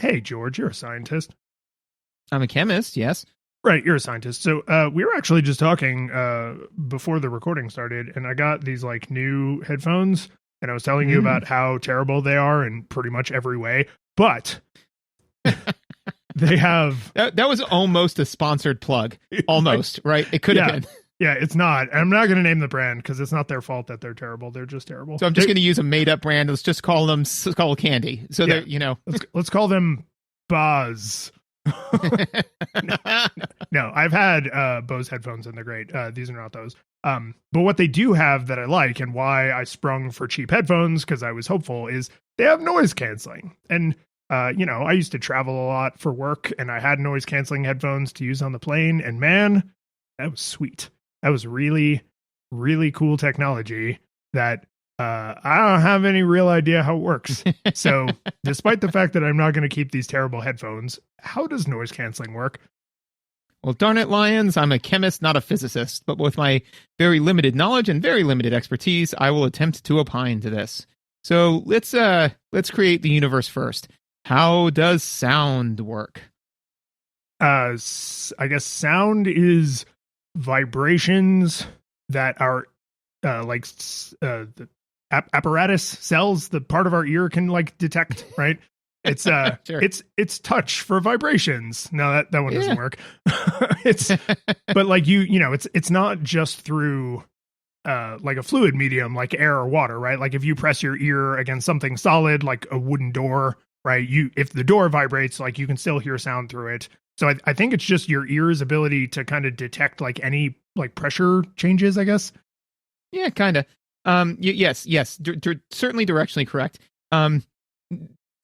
Hey, George, you're a scientist. I'm a chemist, yes. Right, you're a scientist. So we were actually just talking before the recording started, and I got these like new headphones, and I was telling you Mm. about how terrible they are in pretty much every way. But they have, That was almost a sponsored plug. Almost, right? It could have yeah, been. yeah, it's not. And I'm not going to name the brand because it's not their fault that they're terrible. They're just terrible. So I'm just going to use a made up brand. Let's just call them Skull Candy. So Yeah. they're, you know. Let's call them Buzz. No, I've had Bose headphones and they're great. These are not those. But what they do have that I like and why I sprung for cheap headphones because I was hopeful is they have noise canceling. And I used to travel a lot for work and I had noise canceling headphones to use on the plane. And man, that was sweet. That was really, really cool technology that I don't have any real idea how it works. So, despite the fact that I'm not going to keep these terrible headphones, how does noise canceling work? Well, darn it, Lions. I'm a chemist, not a physicist. But with my very limited knowledge and very limited expertise, I will attempt to opine to this. So let's create the universe first. How does sound work? I guess sound is vibrations that are the apparatus cells, the part of our ear can like detect, right? It's Sure. it's touch for vibrations. No, that one doesn't work. It's but like it's not just through like a fluid medium like air or water, right? Like if you press your ear against something solid like a wooden door, right? If the door vibrates, like you can still hear sound through it. So I think it's just your ear's ability to kind of detect like any like pressure changes, I guess. Yeah, kind of. Yes, certainly directionally correct.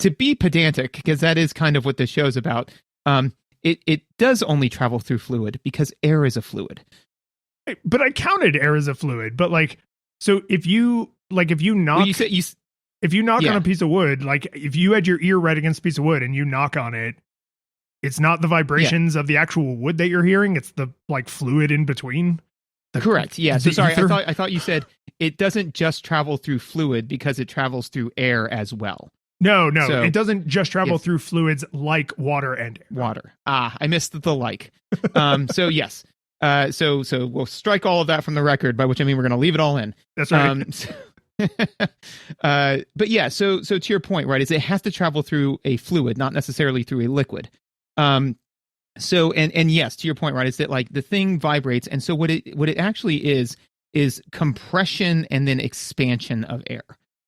To be pedantic, because that is kind of what this show's about, it does only travel through fluid because air is a fluid. But I counted air as a fluid. But like, so if you knock, Well, if you knock Yeah. on a piece of wood, like if you had your ear right against a piece of wood and you knock on it, it's not the vibrations of the actual wood that you're hearing. It's the like fluid in between. Correct. Yeah. So sorry, ether? I thought you said it doesn't just travel through fluid because it travels through air as well. No, So- it doesn't just travel Yes. through fluids like water and air. Water. I missed the like. So yes. So we'll strike all of that from the record, by which I mean we're going to leave it all in. That's right. But yeah, so to your point, right, is it has to travel through a fluid, not necessarily through a liquid. So and yes, to your point, right, is that like the thing vibrates, and so what it actually is compression and then expansion of air,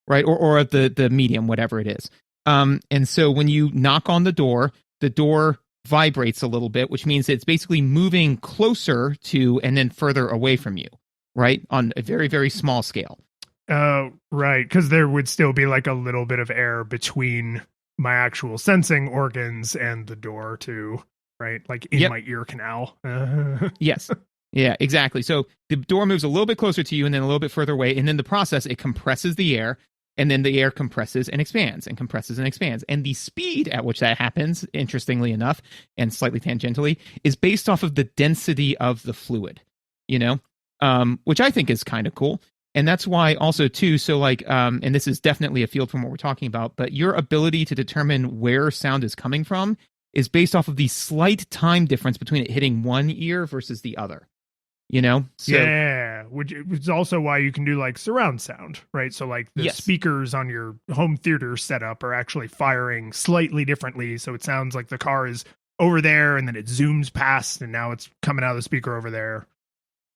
right, or of the medium, whatever it is. And so when you knock on the door vibrates a little bit, which means it's basically moving closer to and then further away from you, right, on a very, very small scale. Right, because there would still be like a little bit of air between my actual sensing organs and the door too, right? Like in Yep. my ear canal. Yes. Yeah, exactly. So the door moves a little bit closer to you and then a little bit further away. And then the process, it compresses the air, and then the air compresses and expands and compresses and expands. And the speed at which that happens, interestingly enough, and slightly tangentially, is based off of the density of the fluid, which I think is kind of cool. And that's why also too, so like, and this is definitely a field from what we're talking about, but your ability to determine where sound is coming from is based off of the slight time difference between it hitting one ear versus the other, So, yeah, which is also why you can do like surround sound, right? So like the Yes. speakers on your home theater setup are actually firing slightly differently. So it sounds like the car is over there and then it zooms past and now it's coming out of the speaker over there.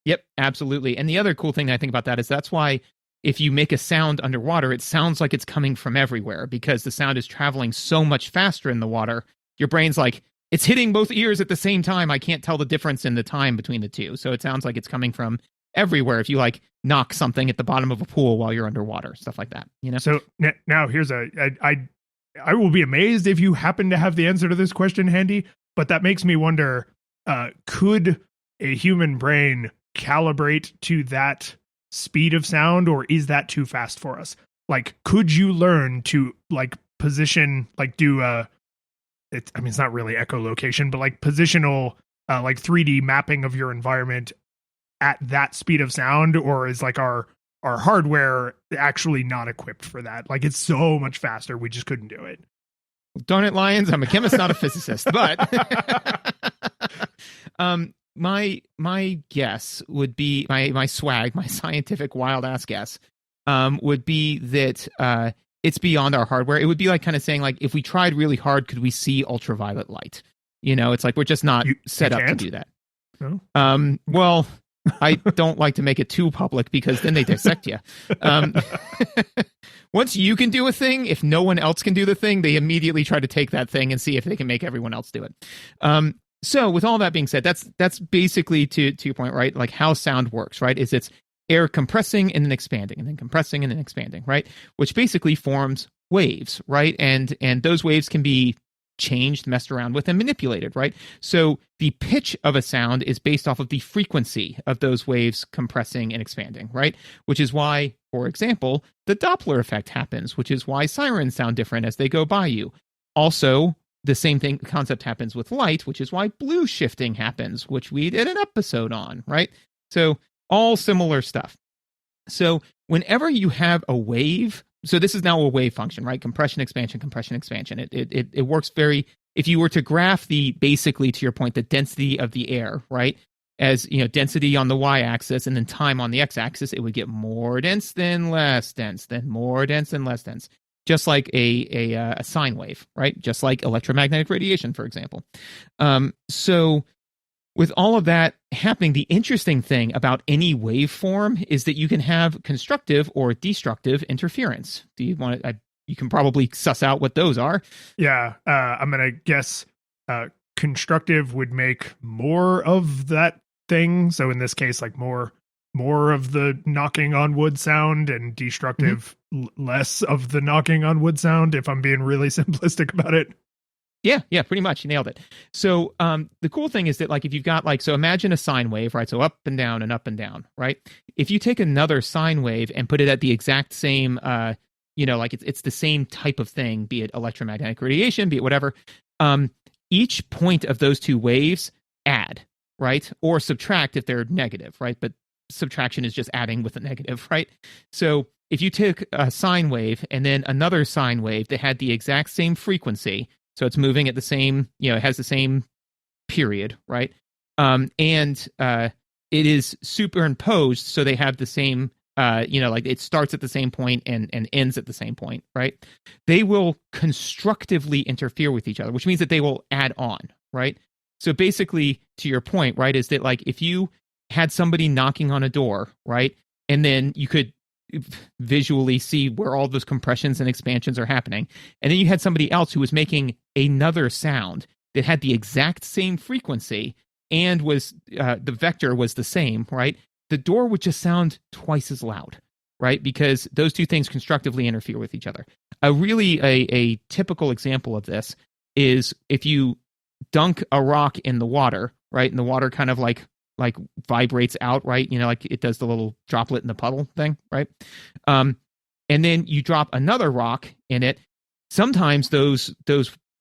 Yep, absolutely. And the other cool thing I think about that is that's why if you make a sound underwater, it sounds like it's coming from everywhere because the sound is traveling so much faster in the water. Your brain's like, it's hitting both ears at the same time. I can't tell the difference in the time between the two. So it sounds like it's coming from everywhere if you like knock something at the bottom of a pool while you're underwater, stuff like that, So now here's I will be amazed if you happen to have the answer to this question handy, but that makes me wonder, could a human brain calibrate to that speed of sound, or is that too fast for us? Like, could you learn to like position, like do it's not really echolocation, but like positional, like 3D mapping of your environment at that speed of sound, or is like our hardware actually not equipped for that? Like it's so much faster, we just couldn't do it. Darn it, Lions! I'm a chemist, not a physicist. But my guess would be my swag, my scientific wild ass guess, would be that it's beyond our hardware. It would be like kind of saying like if we tried really hard, could we see ultraviolet light? It's like we're just not set up to do that. No? Well, I don't like to make it too public because then they dissect you. Once you can do a thing, if no one else can do the thing, they immediately try to take that thing and see if they can make everyone else do it. So with all that being said, that's basically to your point, right? Like how sound works, right? Is it's air compressing and then expanding and then compressing and then expanding, right? Which basically forms waves, right? And those waves can be changed, messed around with, and manipulated, right? So the pitch of a sound is based off of the frequency of those waves compressing and expanding, right? Which is why, for example, the Doppler effect happens, which is why sirens sound different as they go by you. Also, the same concept happens with light, which is why blue shifting happens, which we did an episode on, right? So all similar stuff. So whenever you have a wave, so this is now a wave function, right? Compression, expansion, compression, expansion. It works very, if you were to graph basically to your point, the density of the air, right? As, density on the y-axis and then time on the x-axis, it would get more dense, then less dense, then more dense, then less dense. Just like a sine wave, right? Just like electromagnetic radiation, for example. So with all of that happening, the interesting thing about any waveform is that you can have constructive or destructive interference. Do you want to? You can probably suss out what those are. Yeah, I'm gonna guess constructive would make more of that thing. So in this case, like more of the knocking on wood sound, and destructive less of the knocking on wood sound. If I'm being really simplistic about it. Yeah, pretty much. You nailed it. So the cool thing is that like if you've got so imagine a sine wave, right? So up and down, right? If you take another sine wave and put it at the exact same, it's the same type of thing, be it electromagnetic radiation, be it whatever, each point of those two waves add, right? Or subtract if they're negative, right? But subtraction is just adding with a negative, right? So if you took a sine wave and then another sine wave that had the exact same frequency, so it's moving at the same, it has the same period, right? And it is superimposed, so they have the same, like it starts at the same point and ends at the same point, right? They will constructively interfere with each other, which means that they will add on, right? So basically, to your point, right, is that like if you had somebody knocking on a door, right, and then you could visually see where all those compressions and expansions are happening, and then you had somebody else who was making another sound that had the exact same frequency and was the vector was the same, right? The door would just sound twice as loud, right? Because those two things constructively interfere with each other. A typical example of this is if you dunk a rock in the water, right, and the water kind of like vibrates out, right? Like it does the little droplet in the puddle thing, right? And then you drop another rock in it. Sometimes those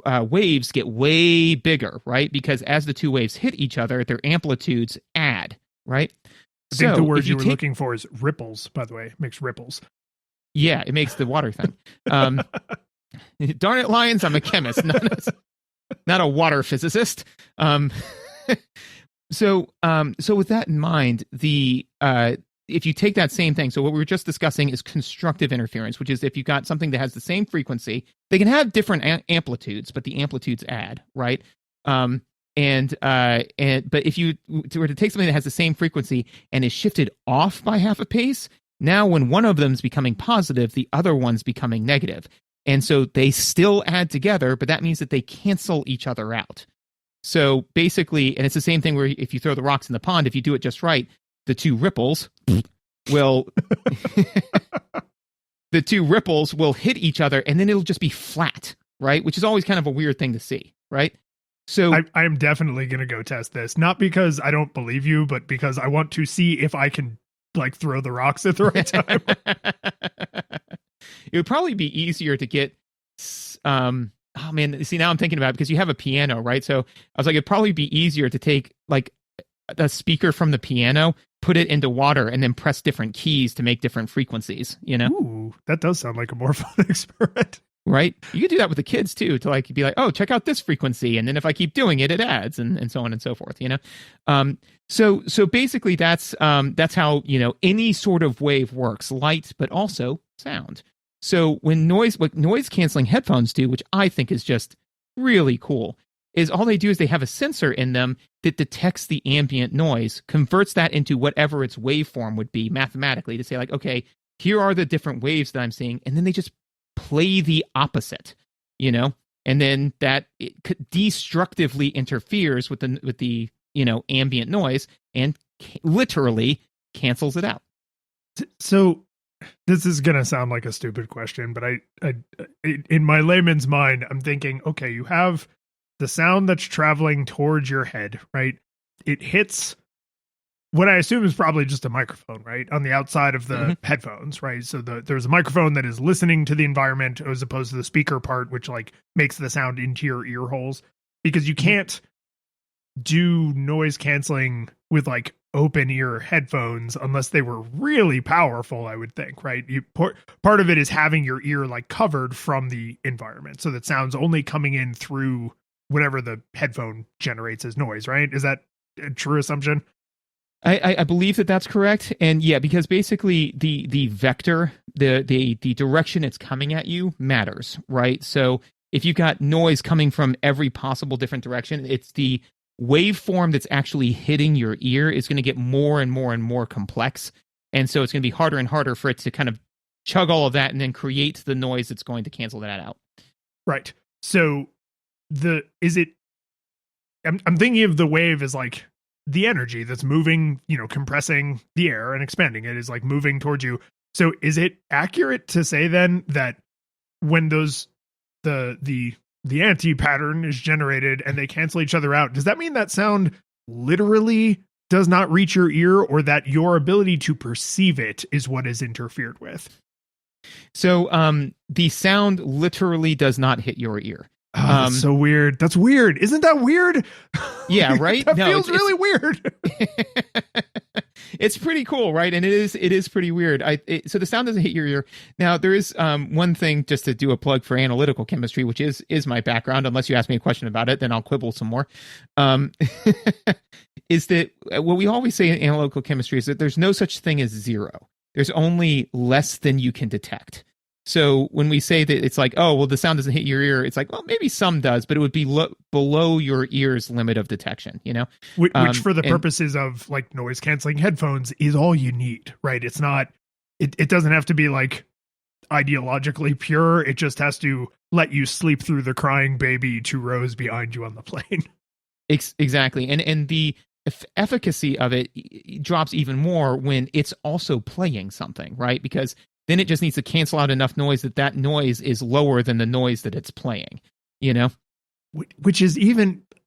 waves get way bigger, right? Because as the two waves hit each other, their amplitudes add, right? I think the word you were looking for is ripples, by the way. It makes ripples. Yeah, it makes the water thing. Darn it, Lions, I'm a chemist, not a water physicist. So with that in mind, if you take that same thing, so what we were just discussing is constructive interference, which is if you've got something that has the same frequency, they can have different amplitudes, but the amplitudes add, right? But if you were to take something that has the same frequency and is shifted off by half a pace, now when one of them is becoming positive, the other one's becoming negative. And so they still add together, but that means that they cancel each other out. So basically, and it's the same thing where if you throw the rocks in the pond, if you do it just right, the two ripples will hit each other, and then it'll just be flat, right? Which is always kind of a weird thing to see, right? So I am definitely going to go test this, not because I don't believe you, but because I want to see if I can like throw the rocks at the right time. It would probably be easier to get oh man, see now I'm thinking about it because you have a piano, right? So I was like, it'd probably be easier to take like a speaker from the piano, put it into water, and then press different keys to make different frequencies, Ooh, that does sound like a more fun experiment. Right? You could do that with the kids too, to like be like, oh, check out this frequency, and then if I keep doing it, it adds, and so on and so forth. So basically that's how any sort of wave works, light, but also sound. So what noise canceling headphones do, which I think is just really cool, is all they do is they have a sensor in them that detects the ambient noise, converts that into whatever its waveform would be mathematically to say like, okay, here are the different waves that I'm seeing, and then they just play the opposite, and then that it destructively interferes with the ambient noise and literally cancels it out. So this is going to sound like a stupid question, but I in my layman's mind, I'm thinking, okay, you have the sound that's traveling towards your head, right? It hits what I assume is probably just a microphone, right? On the outside of the headphones, right? So there's a microphone that is listening to the environment as opposed to the speaker part, which like makes the sound into your ear holes, because you can't do noise canceling with like open ear headphones unless they were really powerful, I would think, right? Part of it is having your ear like covered from the environment so that sound's only coming in through whatever the headphone generates as noise, right? Is that a true assumption? I believe that that's correct. And yeah, because basically the vector, the direction it's coming at you matters, right? So if you've got noise coming from every possible different direction, it's the waveform that's actually hitting your ear is going to get more and more and more complex. And so it's going to be harder and harder for it to kind of chug all of that and then create the noise that's going to cancel that out. Right. So I'm thinking of the wave as like the energy that's moving, compressing the air and expanding it is like moving towards you. So is it accurate to say then that when the anti-pattern is generated and they cancel each other out, does that mean that sound literally does not reach your ear, or that your ability to perceive it is what is interfered with? So the sound literally does not hit your ear. Oh, that's so weird. That's weird. Isn't that weird? Yeah, right? That feels really weird. It's pretty cool, right? And it is pretty weird. So the sound doesn't hit your ear. Now, there is one thing, just to do a plug for analytical chemistry, which is my background. Unless you ask me a question about it, then I'll quibble some more. Is that what we always say in analytical chemistry is that there's no such thing as zero. There's only less than you can detect. So when we say that it's like, oh, well, the sound doesn't hit your ear, it's like, well, maybe some does, but it would be below your ear's limit of detection, Which for the purposes of like noise canceling headphones is all you need, right? It's not, it doesn't have to be like ideologically pure. It just has to let you sleep through the crying baby 2 rows behind you on the plane. Exactly. And the efficacy of it drops even more when it's also playing something, right? Because then it just needs to cancel out enough noise that noise is lower than the noise that it's playing, Which is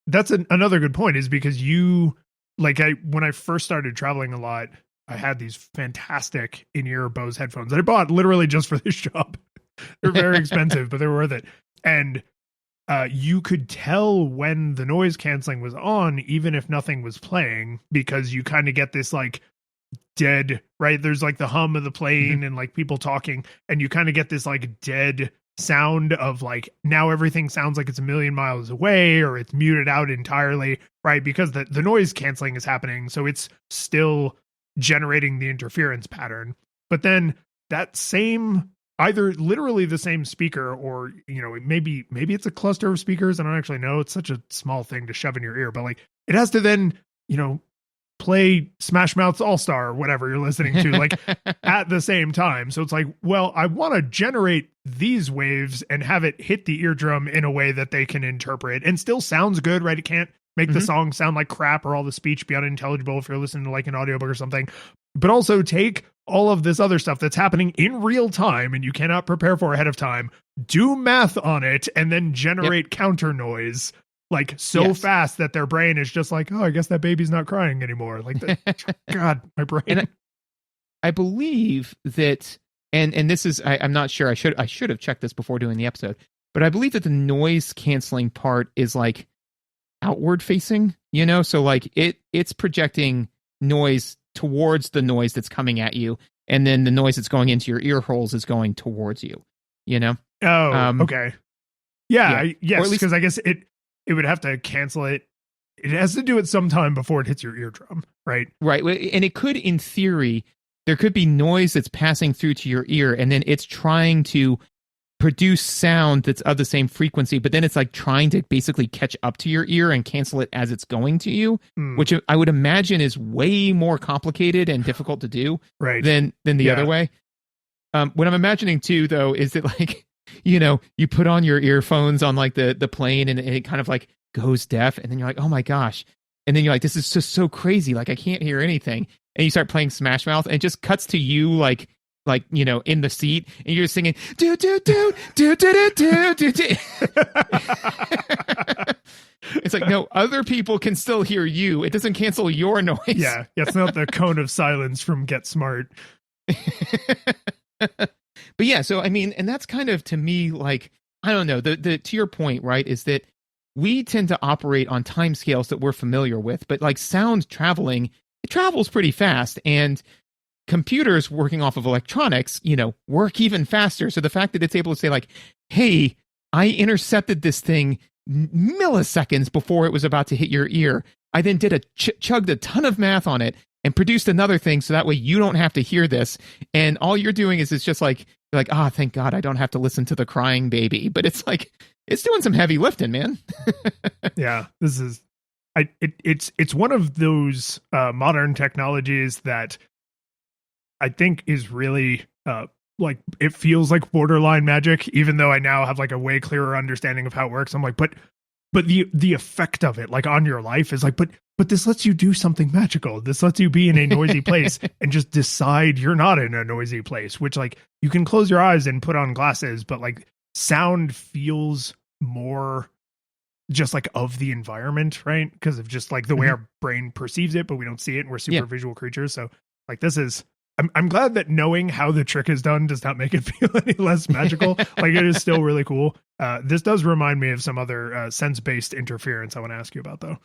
that's another good point, is because when I first started traveling a lot, I had these fantastic in-ear Bose headphones that I bought literally just for this job. They're very expensive, but they're worth it. And you could tell when the noise canceling was on, even if nothing was playing, because you kind of get this like dead, right? There's like the hum of the plane and like people talking, and you kind of get this like dead sound of like, now everything sounds like it's a million miles away, or it's muted out entirely, right? Because the noise canceling is happening. So it's still generating the interference pattern. But then that same, either literally the same speaker, or, maybe it's a cluster of speakers. I don't actually know. It's such a small thing to shove in your ear, but like it has to then, play Smash Mouth's All-Star or whatever you're listening to, like at the same time. So it's like, well, I want to generate these waves and have it hit the eardrum in a way that they can interpret and still sounds good, right? It can't make the song sound like crap or all the speech be unintelligible if you're listening to like an audiobook or something, but also take all of this other stuff that's happening in real time and you cannot prepare for ahead of time, do math on it, and then generate counter noise like fast that their brain is just like, oh, I guess that baby's not crying anymore. Like, God, my brain. And I believe that, and this is, I'm not sure. I should have checked this before doing the episode, but I believe that the noise canceling part is like outward facing, so like it's projecting noise towards the noise that's coming at you, and then the noise that's going into your ear holes is going towards you, Oh, okay. Yeah, yeah. yes, Or at least- because I guess it would have to cancel it. It has to do it sometime before it hits your eardrum, right? Right. And it could, in theory, there could be noise that's passing through to your ear, and then it's trying to produce sound that's of the same frequency, but then it's like trying to basically catch up to your ear and cancel it as it's going to you, which I would imagine is way more complicated and difficult to do Right. than the other way. What I'm imagining too, though, is that like, you know, you put on your earphones on like the plane and it kind of like goes deaf, and then you're like, oh my gosh. And then you're like, this is just so crazy. Like, I can't hear anything. And you start playing Smash Mouth, and it just cuts to you like, you know, in the seat, and you're just singing, do, do, do, do, do, do, do, do. It's like, no, other people can still hear you. It doesn't cancel your noise. Yeah. It's not the cone of silence from Get Smart. But yeah, so I mean, and that's kind of, to me, like, I don't know, the to your point, right, is that we tend to operate on timescales that we're familiar with, but like sound traveling, it travels pretty fast, and computers working off of electronics, you know, work even faster. So the fact that it's able to say like, hey, I intercepted this thing milliseconds before it was about to hit your ear. I then did chugged a ton of math on it and produced another thing, so that way you don't have to hear this. And all you're doing is it's just like, you're like, ah, thank God I don't have to listen to the crying baby. But it's like, it's doing some heavy lifting, man. Yeah, this is, it's one of those modern technologies that I think is really like, it feels like borderline magic, even though I now have like a way clearer understanding of how it works. I'm like, but the effect of it, like on your life, is like, but this lets you do something magical. This lets you be in a noisy place and just decide you're not in a noisy place, which like you can close your eyes and put on glasses, but like sound feels more just like of the environment, right? Because of just like the way our brain perceives it, but we don't see it, and we're super visual creatures. So like, this is, I'm glad that knowing how the trick is done does not make it feel any less magical. Like, it is still really cool. This does remind me of some other sense-based interference I want to ask you about, though.